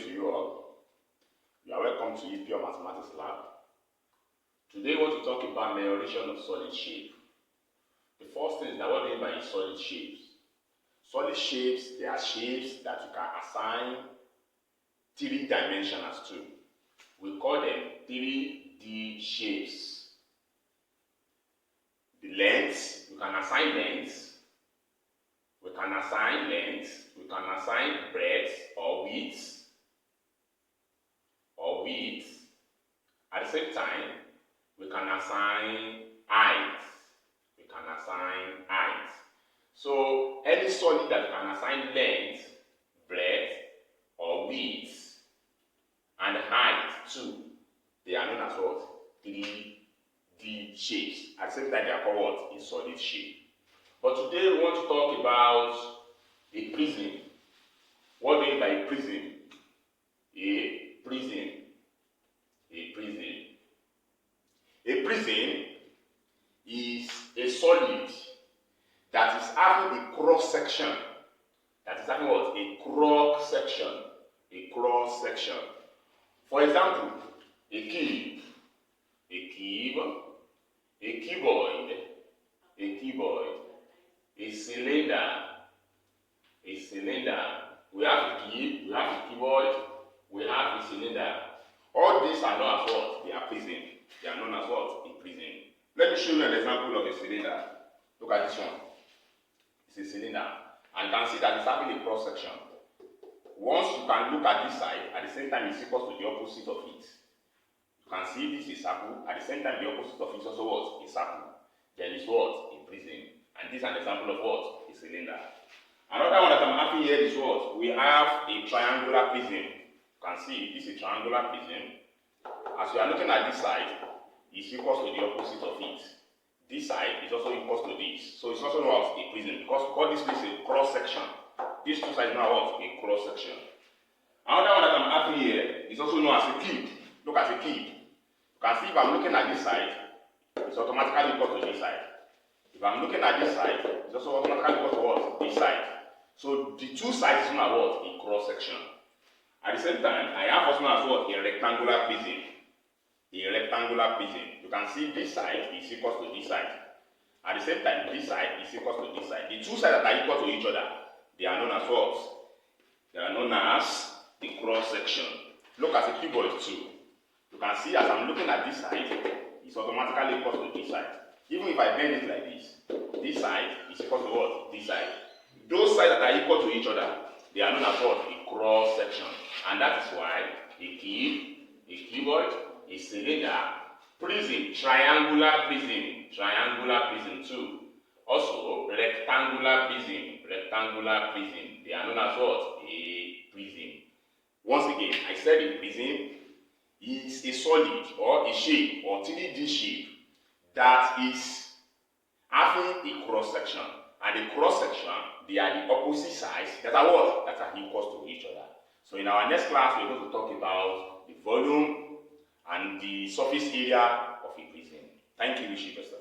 evening to you all. You are welcome to Pure Mathematics Lab. Today we want to talk about melioration of solid shape. The first thing is that what do we mean by solid shapes? Solid shapes, they are shapes that you can assign 3 dimensions to. We call them 3D shapes. The lengths, we can assign lengths. We can assign length, we can assign breadth or width. At the same time, we can assign height. So any solid that you can assign length, breadth, or width, and height to, they are known as what? 3D shapes. At the same time, they are called what? A solid shape. But today we want to talk about a prism. What do you mean by a prism? A prism is a solid that is having a cross section. That is having what? A cross section. For example, a cube, a cuboid, a cylinder. We have a cube, we have a cuboid, we have a cylinder. All these are known as what? They are prism. They are known as what? A prism. Let me show you an example of a cylinder. Look at this one. It's a cylinder. And you can see that it's having a cross section. Once you can look at this side, at the same time it's equal to the opposite of it. You can see this is a circle, at the same time the opposite of it is also what? A circle. Then it's what? A prism. And this is an example of what? A cylinder. Another one that I'm having here is what? We have a triangular prism. You can see this is a triangular prism. As we are looking at this side, it's equal to the opposite of it. This side is also equal to this. So it's also known as a prism because we call this place a cross section. These two sides now what? A cross section. Another one that I'm having here is also known as a cube. Look at a cube. You can see if I'm looking at this side, it's automatically equal to this side. If I'm looking at this side, it's also automatically equal to what? This side. So the two sides is known as what? A cross section. At the same time, I have also known as what? A rectangular prism. You can see this side is equal to this side. At the same time, this side is equal to this side. The two sides that are equal to each other, they are known as what? They are known as the cross section. Look at the cuboid too. You can see as I'm looking at this side, it's automatically equal to this side. Even if I bend it like this side is equal to what? This side. Those sides that are equal to each other, they are known as what? A cross section. And that is why a cube, a cuboid, a cylinder, prism, triangular prism too. Also, rectangular prism, they are known as what? A prism. Once again, I said a prism is a solid or a shape or 3D shape that is having a cross section. And the cross section, they are the opposite sides that are what? That are equal to each other. So in our next class, we're going to talk about the volume and the surface area of a prism. Thank you, Wish you best of luck.